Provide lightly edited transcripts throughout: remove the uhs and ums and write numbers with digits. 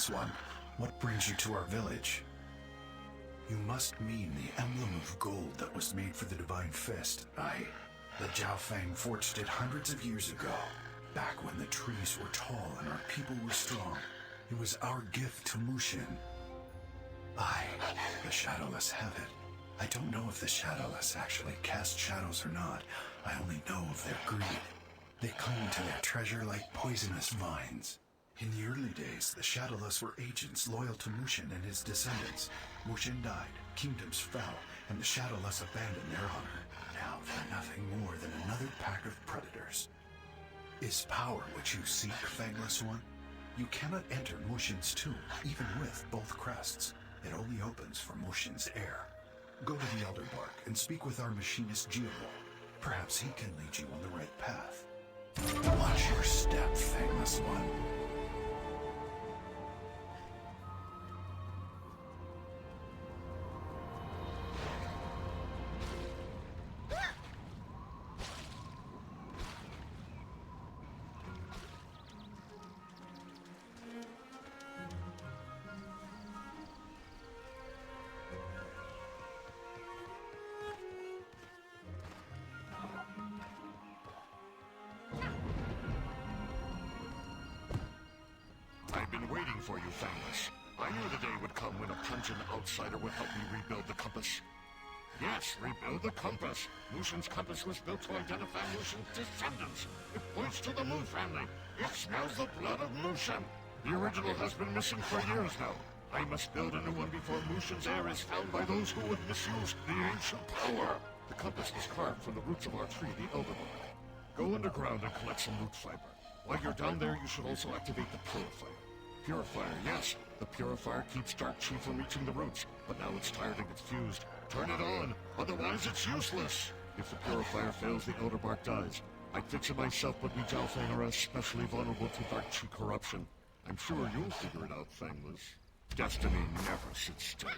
Fangless One. What brings you to our village? You must mean the emblem of gold that was made for the Divine Fist. Aye. The Jiao Fang forged it hundreds of years ago, back when the trees were tall and our people were strong. It was our gift to Mushin. Aye, the Shadowless have it. I don't know if the Shadowless actually cast shadows or not. I only know of their greed. They cling to their treasure like poisonous vines. In the early days, the Shadowless were agents loyal to Mushin and his descendants. Mushin died, kingdoms fell, and the Shadowless abandoned their honor. Now they're nothing more than another pack of predators. Is power what you seek, Fangless One? You cannot enter Mushin's tomb, even with both crests. It only opens for Mushin's heir. Go to the Elder Bark and speak with our machinist Geoball. Perhaps he can lead you on the right path. Watch your step, Fangless One. I've been waiting for you, Fangless. I knew the day would come when a pungent outsider would help me rebuild the compass. Yes, rebuild the compass. Mushin's compass was built to identify Mushin's descendants. It points to the Mu family. It smells the blood of Mushin. The original has been missing for years now. I must build a new one before Mushin's heir is found by those who would misuse the ancient power. The compass was carved from the roots of our tree, the Elderbark. Go underground and collect some root fiber. While you're down there, you should also activate the Purifier. Purifier, yes. The Purifier keeps Dark Chi from reaching the roots, but now it's tired and gets fused. Turn it on, otherwise it's useless. If the Purifier fails, the Elderbark dies. I'd fix it myself, but we Jiao Fang are especially vulnerable to Dark Chi corruption. I'm sure you'll figure it out, Fangless. Destiny never sits still.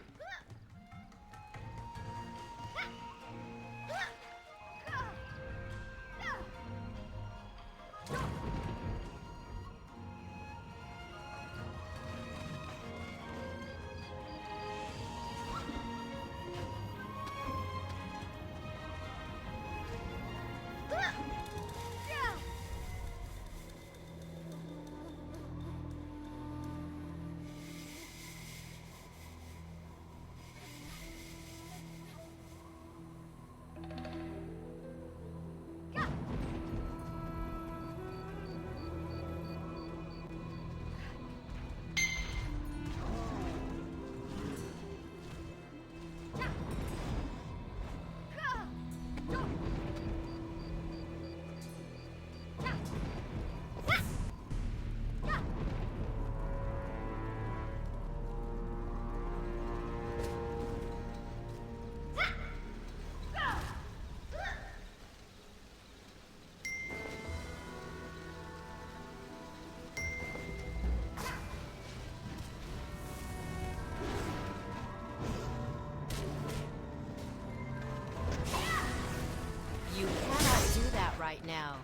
You cannot do that right now.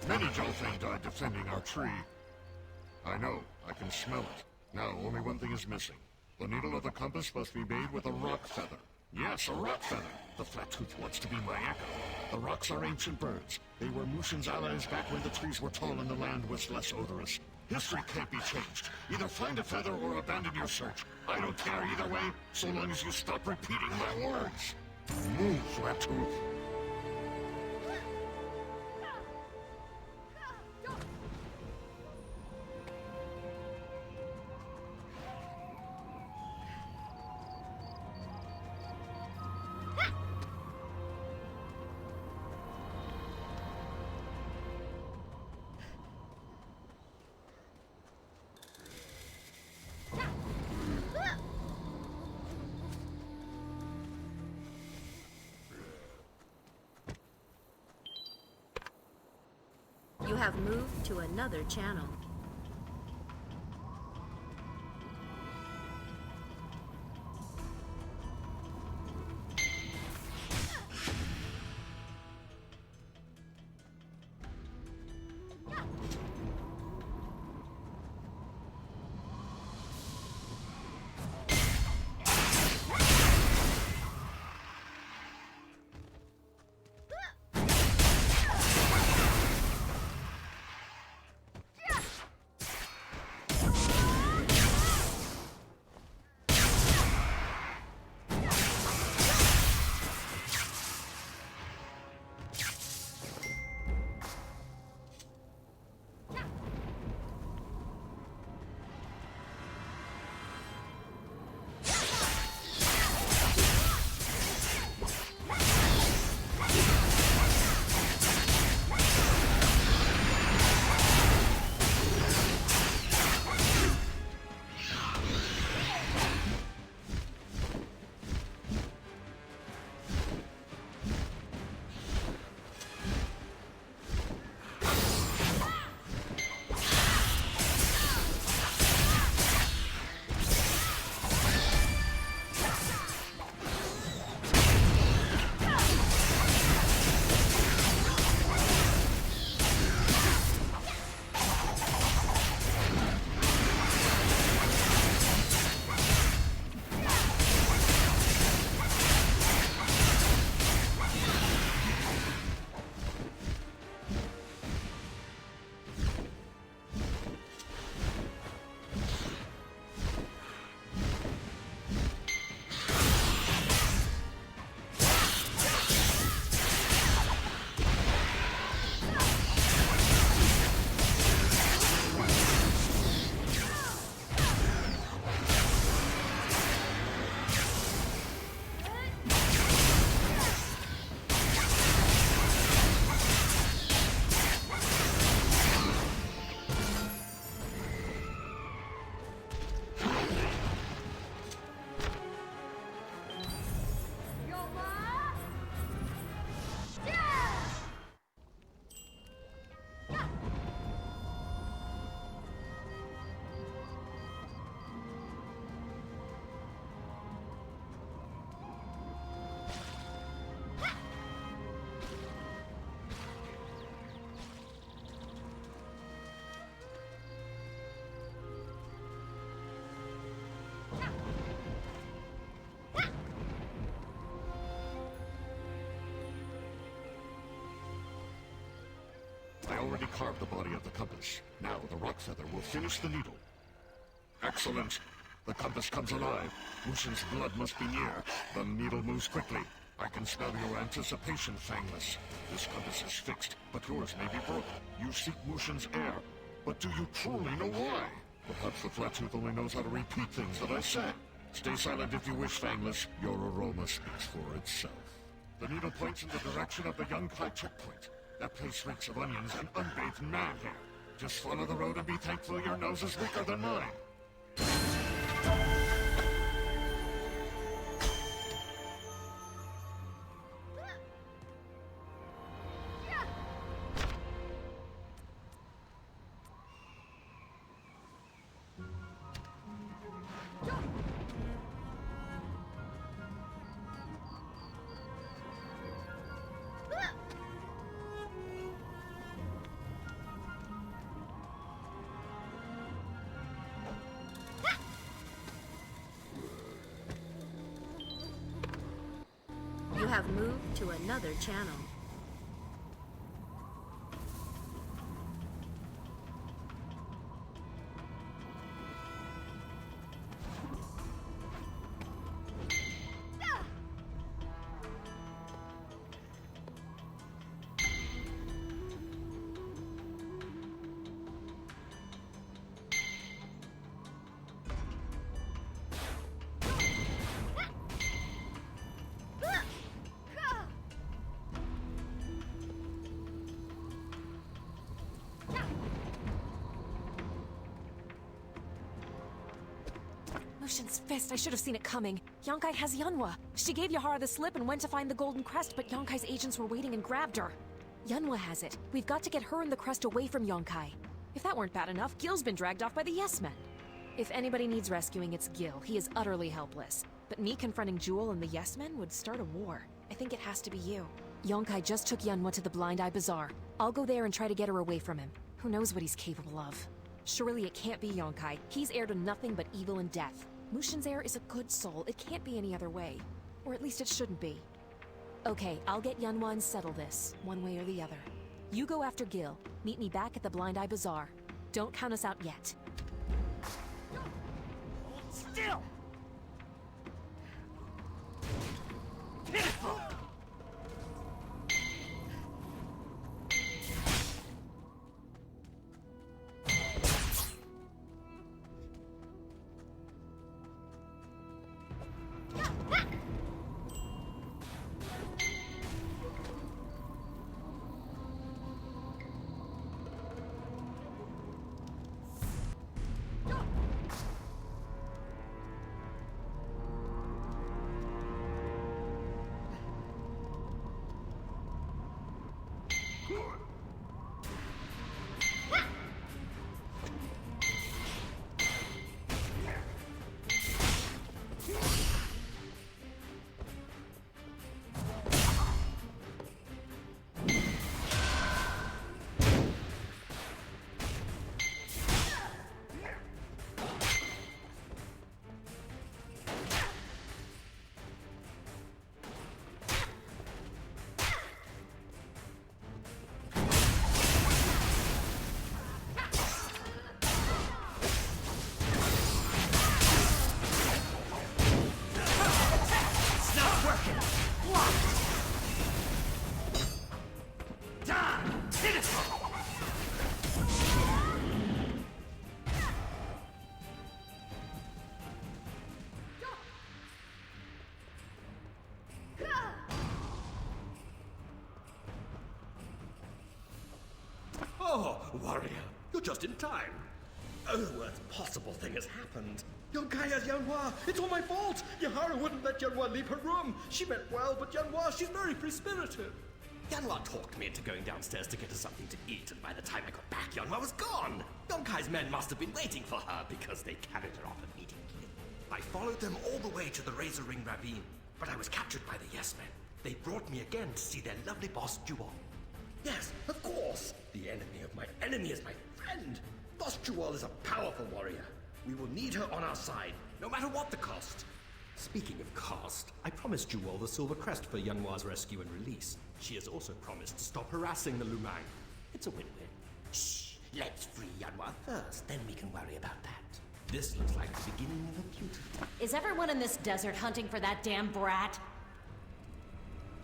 Many Gelfang died defending our tree. I know, I can smell it. Now, only one thing is missing. The needle of the compass must be made with a rock feather. Yes, a rock feather. The Flattooth wants to be my echo. The rocks are ancient birds. They were Mushin's allies back when the trees were tall and the land was less odorous. History can't be changed. Either find a feather or abandon your search. I don't care either way, so long as you stop repeating my words. Move, Flattooth. You have moved to another channel. I already carved the body of the compass. Now the rock feather will finish the needle. Excellent. The compass comes alive. Mushin's blood must be near. The needle moves quickly. I can smell your anticipation, Fangless. This compass is fixed, but yours may be broken. You seek Mushin's heir, but do you truly know why? Perhaps the Flattooth only knows how to repeat things that I said. Stay silent if you wish, Fangless. Your aroma speaks for itself. The needle points in the direction of the Yunkai checkpoint. That place reeks of onions and unbathed man hair. Just follow the road and be thankful your nose is weaker than mine. have moved to another channel. Lucian's fist, I should have seen it coming. Yonkai has Yunhua. She gave Yahara the slip and went to find the Golden Crest, but Yonkai's agents were waiting and grabbed her. Yunhua has it. We've got to get her and the crest away from Yonkai. If that weren't bad enough, Gil's been dragged off by the Yes Men. If anybody needs rescuing, it's Gil. He is utterly helpless. But me confronting Jewel and the Yes Men would start a war. I think it has to be you. Yonkai just took Yunhua to the Blind Eye Bazaar. I'll go there and try to get her away from him. Who knows what he's capable of? Surely it can't be Yonkai. He's heir to nothing but evil and death. Mushin's heir is a good soul. It can't be any other way. Or at least it shouldn't be. Okay, I'll get Yunhua and settle this, one way or the other. You go after Gil. Meet me back at the Blind Eye Bazaar. Don't count us out yet. Hold still! Pitiful! Oh, warrior, you're just in time. Oh, the worst possible thing has happened. Yonkai has Yunhua. It's all my fault. Yahara wouldn't let Yunhua leave her room. She meant well, but Yunhua, she's very free-spirited. Yunhua talked me into going downstairs to get her something to eat, and by the time I got back, Yunhua was gone. Yonkai's men must have been waiting for her because they carried her off immediately. I followed them all the way to the Razor Ring Ravine, but I was captured by the Yes Men. They brought me again to see their lovely boss, Jewel. Yes, of course. The enemy of my enemy is my friend. Boss Jewel is a powerful warrior. We will need her on our side, no matter what the cost. Speaking of cost, I promised Jewel the Silver Crest for Yunhua's rescue and release. She has also promised to stop harassing the Lumang. It's a win-win. Shh! Let's free Yunhua first, then we can worry about that. This looks like the beginning of a beautiful... Is everyone in this desert hunting for that damn brat?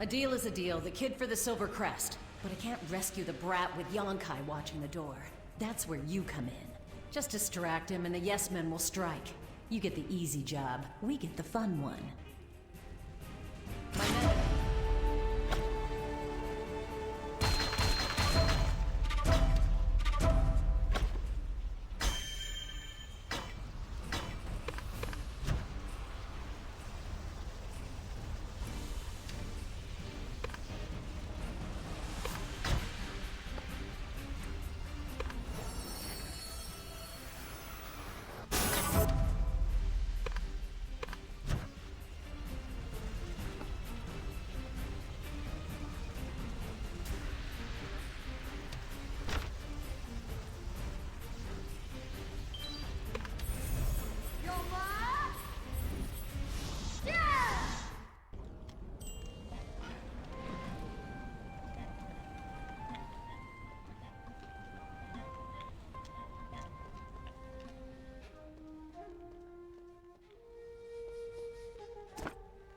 A deal is a deal, the kid for the Silver Crest. But I can't rescue the brat with Yonkai watching the door. That's where you come in. Just distract him and the Yes Men will strike. You get the easy job, we get the fun one. My men...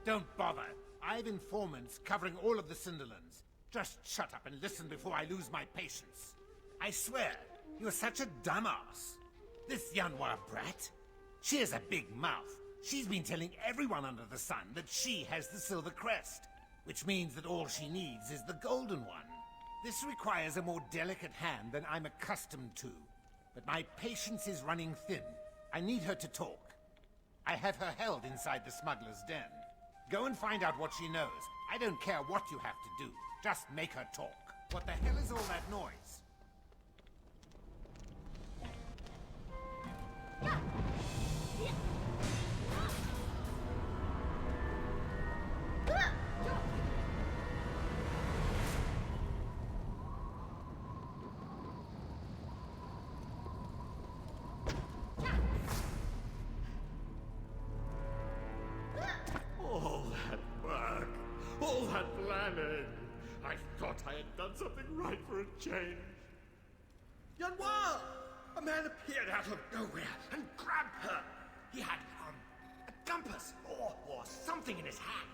Don't bother. I've informants covering all of the Cinderlands. Just shut up and listen before I lose my patience. I swear, you're such a dumbass. This Yanhua brat, she has a big mouth. She's been telling everyone under the sun that she has the Silver Crest, which means that all she needs is the Golden One. This requires a more delicate hand than I'm accustomed to. But my patience is running thin. I need her to talk. I have her held inside the smuggler's den. Go and find out what she knows. I don't care what you have to do. Just make her talk. What the hell is all that noise? All that work, all that planning. I thought I had done something right for a change. Yanhua! A man appeared out of nowhere and grabbed her. He had, a compass or something in his hand.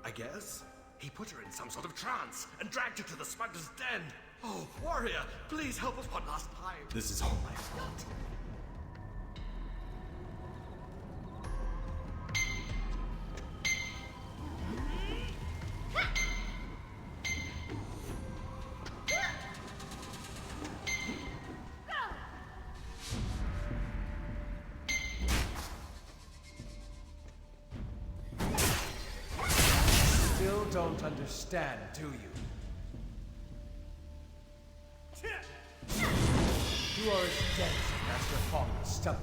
I guess he put her in some sort of trance and dragged her to the smuggler's den. Oh, warrior, please help us one last time. This is all my fault. Still don't understand, do you? You are as dead as Master Hawk and Stumpy.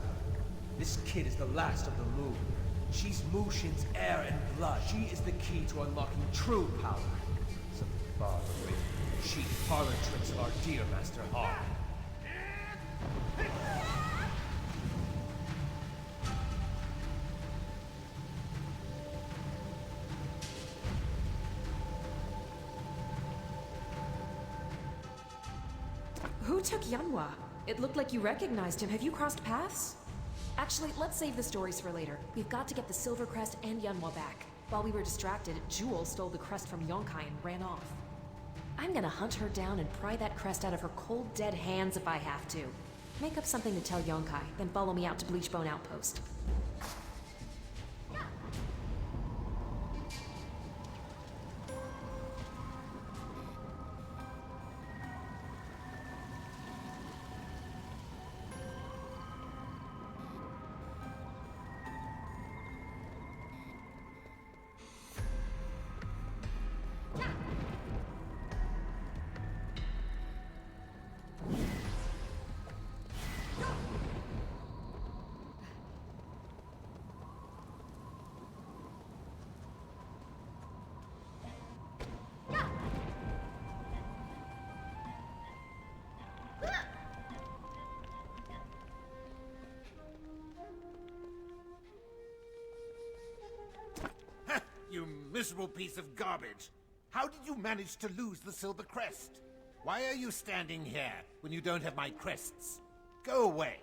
This kid is the last of the Moon. She's Mushin's air and blood. She is the key to unlocking true power. Something far away from the cheap parlor tricks of our dear Master Hawk. Who took Yanhua? It looked like you recognized him. Have you crossed paths? Actually, let's save the stories for later. We've got to get the Silver Crest and Yanhua back. While we were distracted, Jewel stole the crest from Yonkai and ran off. I'm gonna hunt her down and pry that crest out of her cold, dead hands if I have to. Make up something to tell Yonkai, then follow me out to Bleachbone Outpost. You miserable piece of garbage! How did you manage to lose the Silver Crest? Why are you standing here when you don't have my crests? Go away!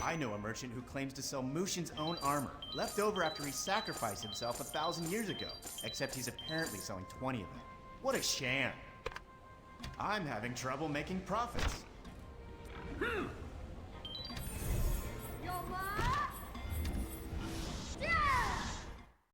I know a merchant who claims to sell Mushin's own armor, left over after he sacrificed himself 1,000 years ago. Except he's apparently selling 20 of them. What a sham. I'm having trouble making profits. Your mom?